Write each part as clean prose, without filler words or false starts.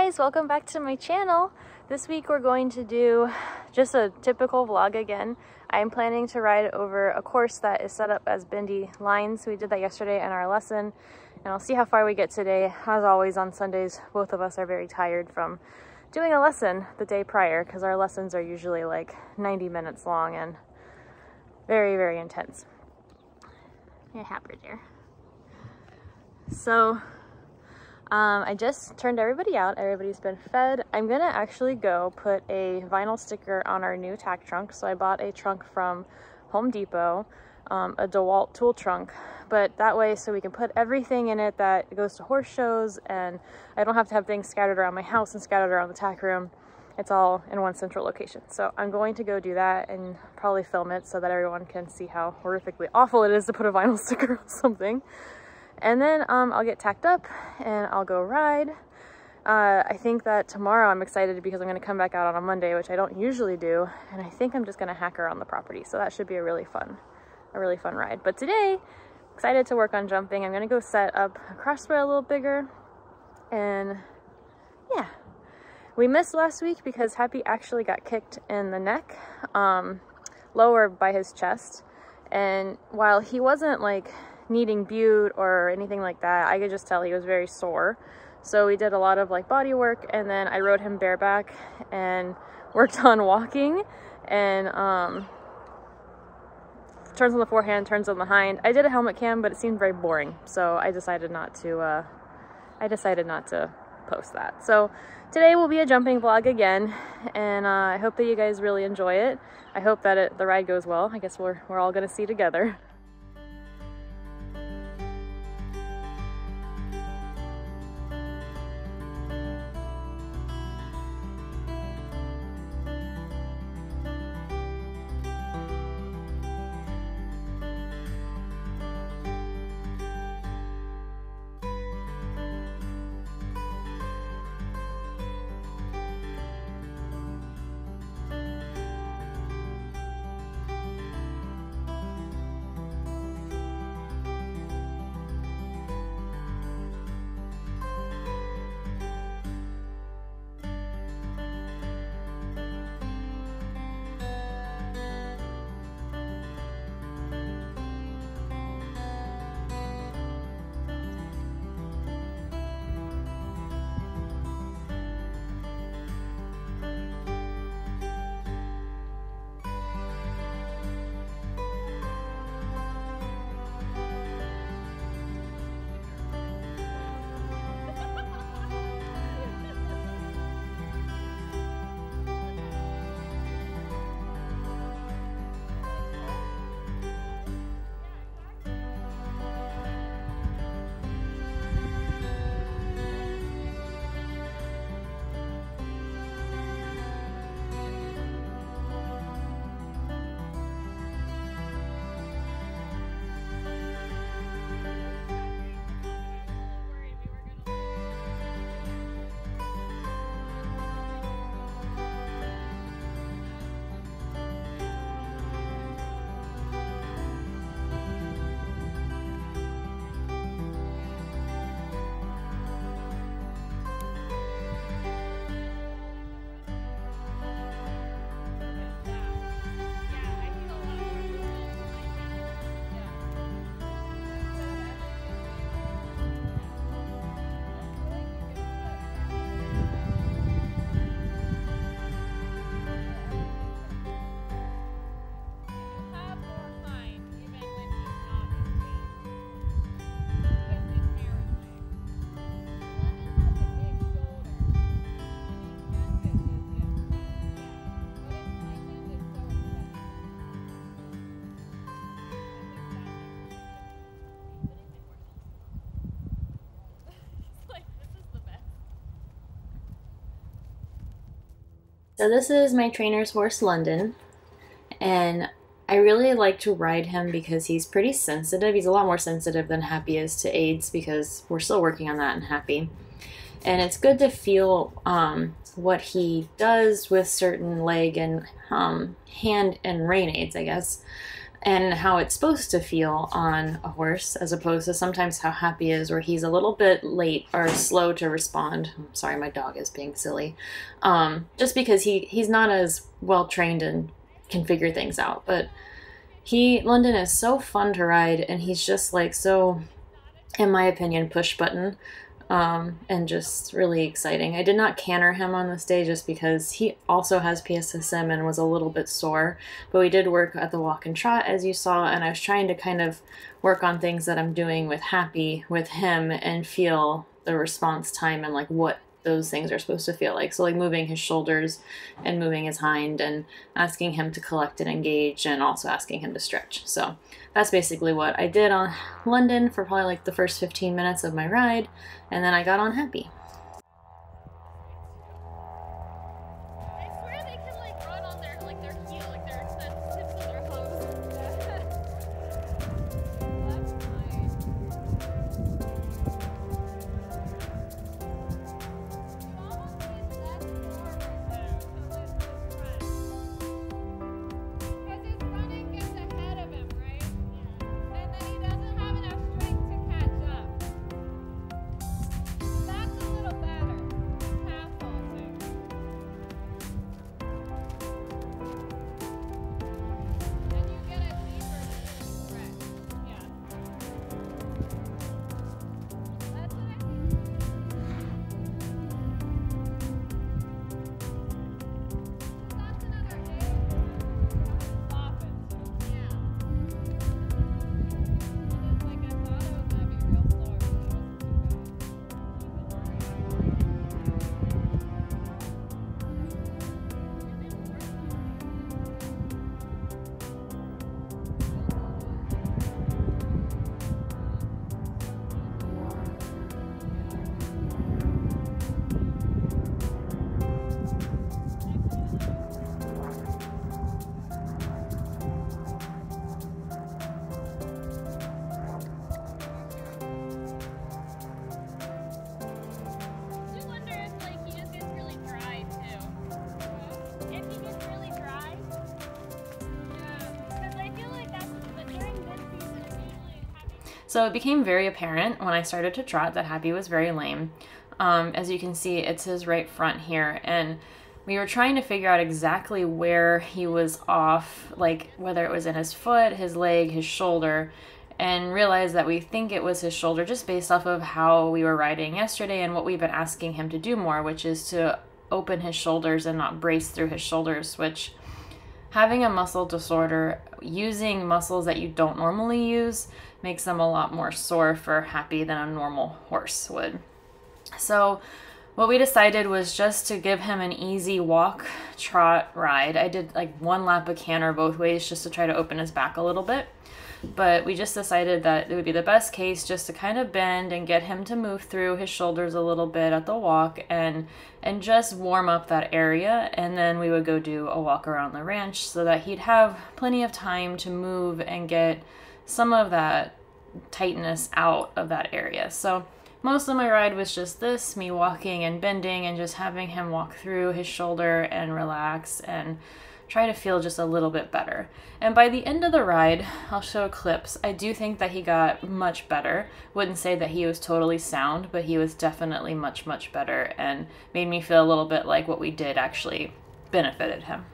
guys, welcome back to my channel. This week we're going to do just a typical vlog again. I'm planning to ride over a course that is set up as bendy lines. We did that yesterday in our lesson, and I'll see how far we get today. As always on Sundays, both of us are very tired from doing a lesson the day prior because our lessons are usually like 90 minutes long and very, very intense. Yeah, happy there. So I just turned everybody out. Everybody's been fed. I'm gonna actually go put a vinyl sticker on our new tack trunk. So I bought a trunk from Home Depot, a DeWalt tool trunk, but that way so we can put everything in it that goes to horse shows, and I don't have to have things scattered around my house and scattered around the tack room. It's all in one central location. So I'm going to go do that and probably film it so that everyone can see how horrifically awful it is to put a vinyl sticker on something. And then I'll get tacked up and I'll go ride. I think that tomorrow I'm excited because I'm going to come back out on a Monday, which I don't usually do, and I think I'm just going to hack around the property. So that should be a really fun ride. But today, excited to work on jumping. I'm going to go set up a crossbar a little bigger, and yeah. We missed last week because Happy actually got kicked in the neck, lower by his chest, and while he wasn't like needing bute or anything like that, I could just tell he was very sore. So we did a lot of like body work, and then I rode him bareback and worked on walking and turns on the forehand, turns on the hind. I did a helmet cam, but it seemed very boring, so I decided not to post that. So today will be a jumping vlog again, and I hope that you guys really enjoy it. I hope that the ride goes well. I guess we're all gonna see together. So this is my trainer's horse, London, and I really like to ride him because he's pretty sensitive. He's a lot more sensitive than Happy is to aids because we're still working on that in Happy. And it's good to feel what he does with certain leg and hand and rein aids, I guess. and how it's supposed to feel on a horse, as opposed to sometimes how Happy is, where he's a little bit late or slow to respond. I'm sorry, my dog is being silly. Just because he's not as well trained and can figure things out. But London is so fun to ride, and he's just like so, in my opinion, push button. And just really exciting. I did not canter him on this day just because he also has PSSM and was a little bit sore, but we did work at the walk and trot, as you saw, and I was trying to kind of work on things that I'm doing with Happy with him and feel the response time and like what those things are supposed to feel like. So like moving his shoulders and moving his hind and asking him to collect and engage and also asking him to stretch. So that's basically what I did on London for probably like the first 15 minutes of my ride, and then I got on Happy. So it became very apparent when I started to trot that Happy was very lame. As you can see, it's his right front here, and we were trying to figure out exactly where he was off, like whether it was in his foot, his leg, his shoulder, and realized that we think it was his shoulder just based off of how we were riding yesterday and what we've been asking him to do more, which is to open his shoulders and not brace through his shoulders, which having a muscle disorder, using muscles that you don't normally use makes them a lot more sore for Happy than a normal horse would. So what we decided was just to give him an easy walk, trot, ride. I did like one lap of canter both ways just to try to open his back a little bit. But we just decided that it would be the best case just to kind of bend and get him to move through his shoulders a little bit at the walk and just warm up that area, and then we would go do a walk around the ranch so that he'd have plenty of time to move and get some of that tightness out of that area. So most of my ride was just this, me walking and bending and just having him walk through his shoulder and relax and try to feel just a little bit better. And by the end of the ride, I'll show clips, I do think that he got much better. Wouldn't say that he was totally sound, but he was definitely much, much better and made me feel a little bit like what we did actually benefited him.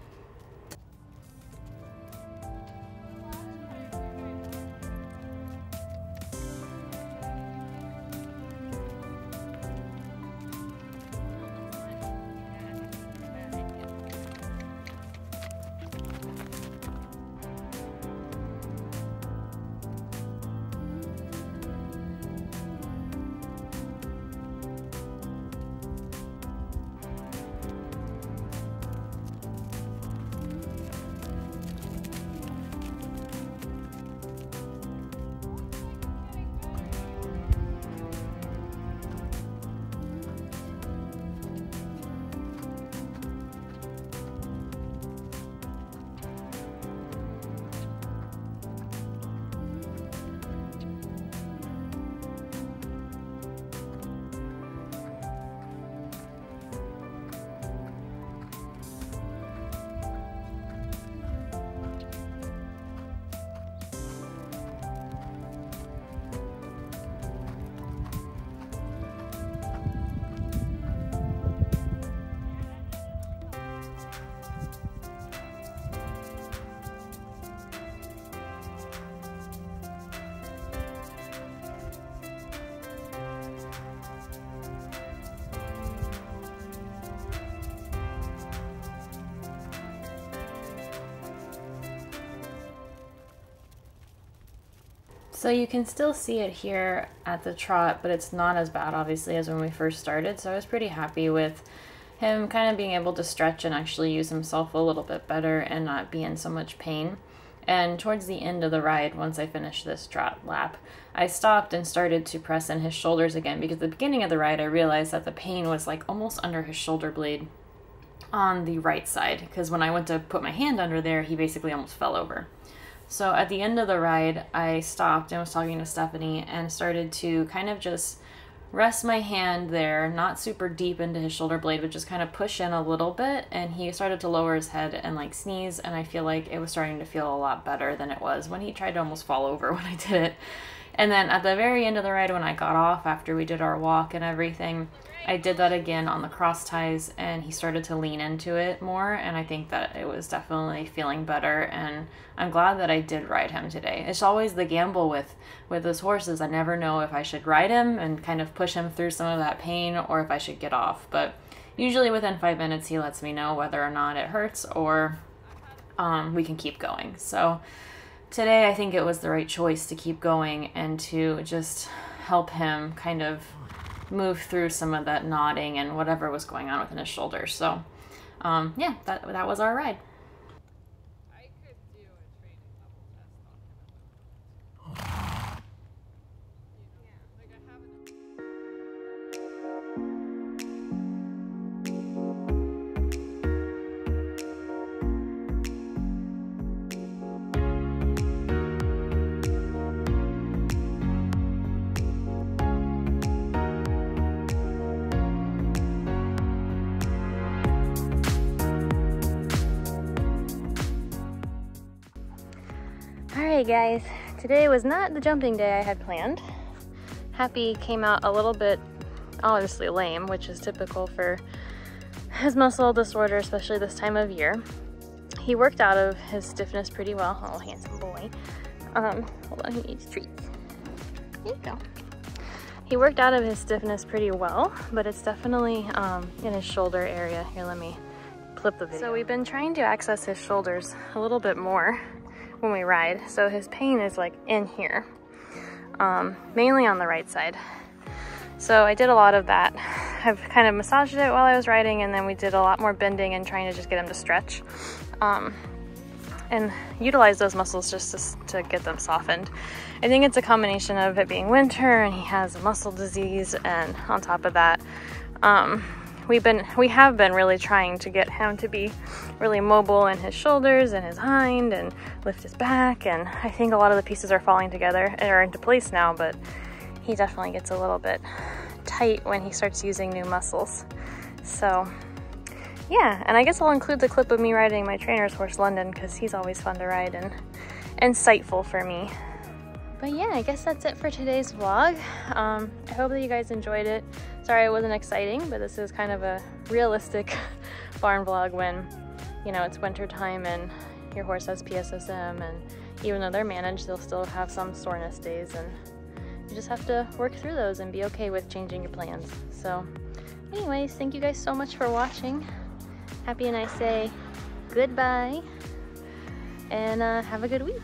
So you can still see it here at the trot, but it's not as bad obviously as when we first started. So I was pretty happy with him kind of being able to stretch and actually use himself a little bit better and not be in so much pain. And towards the end of the ride, once I finished this trot lap, I stopped and started to press in his shoulders again, because at the beginning of the ride I realized that the pain was like almost under his shoulder blade on the right side, because when I went to put my hand under there, he basically almost fell over. So at the end of the ride, I stopped and was talking to Stephanie and started to kind of just rest my hand there, not super deep into his shoulder blade, but just kind of push in a little bit, and he started to lower his head and like sneeze, and I feel like it was starting to feel a lot better than it was when he tried to almost fall over when I did it. And then at the very end of the ride, when I got off after we did our walk and everything, I did that again on the cross ties, and he started to lean into it more, and I think that it was definitely feeling better, and I'm glad that I did ride him today. It's always the gamble with those horses. I never know if I should ride him and kind of push him through some of that pain or if I should get off, but usually within 5 minutes he lets me know whether or not it hurts or we can keep going. So today I think it was the right choice to keep going and to just help him kind of move through some of that knotting and whatever was going on within his shoulders. So yeah, that was our ride. I could do a training level test on him. Like I haven't. Alright guys, today was not the jumping day I had planned. Happy came out a little bit obviously lame, which is typical for his muscle disorder, especially this time of year. He worked out of his stiffness pretty well. Oh, handsome boy. Hold on, he needs treats. There you go. He worked out of his stiffness pretty well, but it's definitely in his shoulder area. Here, let me flip the video. So we've been trying to access his shoulders a little bit more when we ride. So his pain is like in here, mainly on the right side. So I did a lot of that. I've kind of massaged it while I was riding, and then we did a lot more bending and trying to just get him to stretch and utilize those muscles just to get them softened. I think it's a combination of it being winter and he has a muscle disease, and on top of that, we have been really trying to get him to be really mobile in his shoulders and his hind and lift his back, and I think a lot of the pieces are falling together and are into place now, but he definitely gets a little bit tight when he starts using new muscles. So yeah, and I guess I'll include the clip of me riding my trainer's horse London, because he's always fun to ride and insightful for me. But yeah, I guess that's it for today's vlog. I hope that you guys enjoyed it. Sorry it wasn't exciting, but this is kind of a realistic barn vlog when, you know, it's winter time and your horse has PSSM, and even though they're managed, they'll still have some soreness days, and you just have to work through those and be okay with changing your plans. So anyways, thank you guys so much for watching. Happy and I say goodbye, and have a good week.